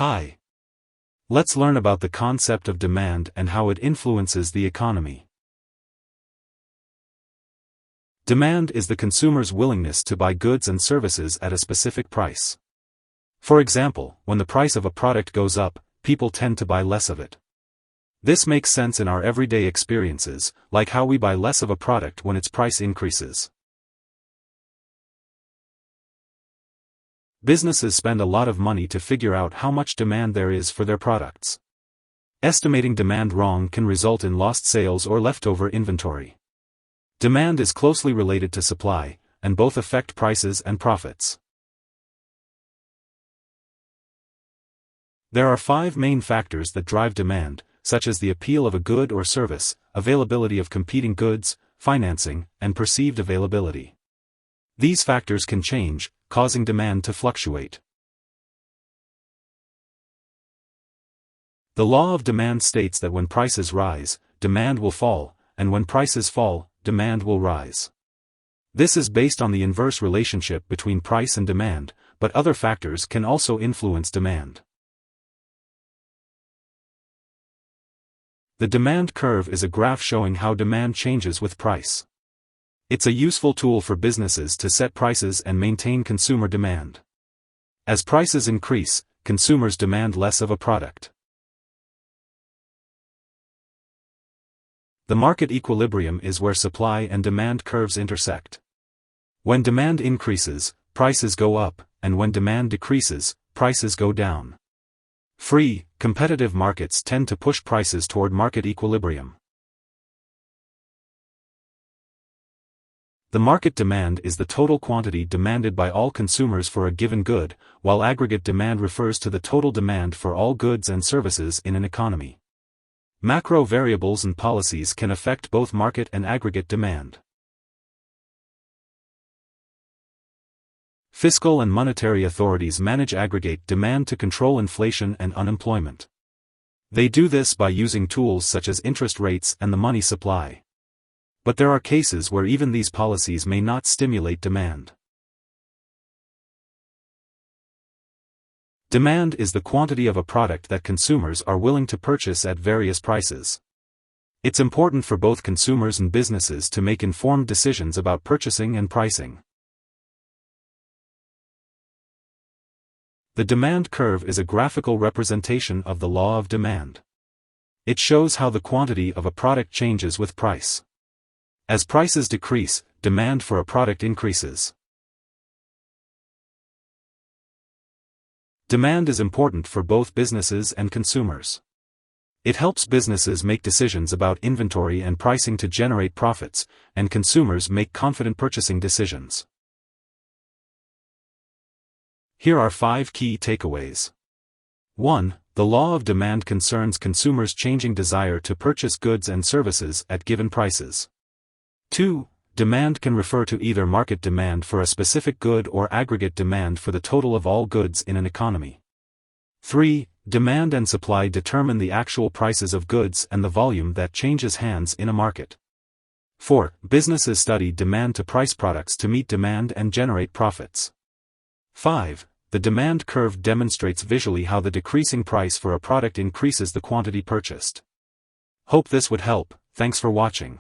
Hi. Let's learn about the concept of demand and how it influences the economy. Demand is the consumer's willingness to buy goods and services at a specific price. For example, when the price of a product goes up, people tend to buy less of it. This makes sense in our everyday experiences, like how we buy less of a product when its price increases. Businesses spend a lot of money to figure out how much demand there is for their products. Estimating demand wrong can result in lost sales or leftover inventory. Demand is closely related to supply, and both affect prices and profits. There are 5 main factors that drive demand, such as the appeal of a good or service, availability of competing goods, financing, and perceived availability. These factors can change, causing demand to fluctuate. The law of demand states that when prices rise, demand will fall, and when prices fall, demand will rise. This is based on the inverse relationship between price and demand, but other factors can also influence demand. The demand curve is a graph showing how demand changes with price. It's a useful tool for businesses to set prices and maintain consumer demand. As prices increase, consumers demand less of a product. The market equilibrium is where supply and demand curves intersect. When demand increases, prices go up, and when demand decreases, prices go down. Free, competitive markets tend to push prices toward market equilibrium. The market demand is the total quantity demanded by all consumers for a given good, while aggregate demand refers to the total demand for all goods and services in an economy. Macro variables and policies can affect both market and aggregate demand. Fiscal and monetary authorities manage aggregate demand to control inflation and unemployment. They do this by using tools such as interest rates and the money supply. But there are cases where even these policies may not stimulate demand. Demand is the quantity of a product that consumers are willing to purchase at various prices. It's important for both consumers and businesses to make informed decisions about purchasing and pricing. The demand curve is a graphical representation of the law of demand. It shows how the quantity of a product changes with price. As prices decrease, demand for a product increases. Demand is important for both businesses and consumers. It helps businesses make decisions about inventory and pricing to generate profits, and consumers make confident purchasing decisions. Here are 5 key takeaways. 1. The law of demand concerns consumers' changing desire to purchase goods and services at given prices. 2. Demand can refer to either market demand for a specific good or aggregate demand for the total of all goods in an economy. 3. Demand and supply determine the actual prices of goods and the volume that changes hands in a market. 4. Businesses study demand to price products to meet demand and generate profits. 5. The demand curve demonstrates visually how the decreasing price for a product increases the quantity purchased. Hope this would help. Thanks for watching.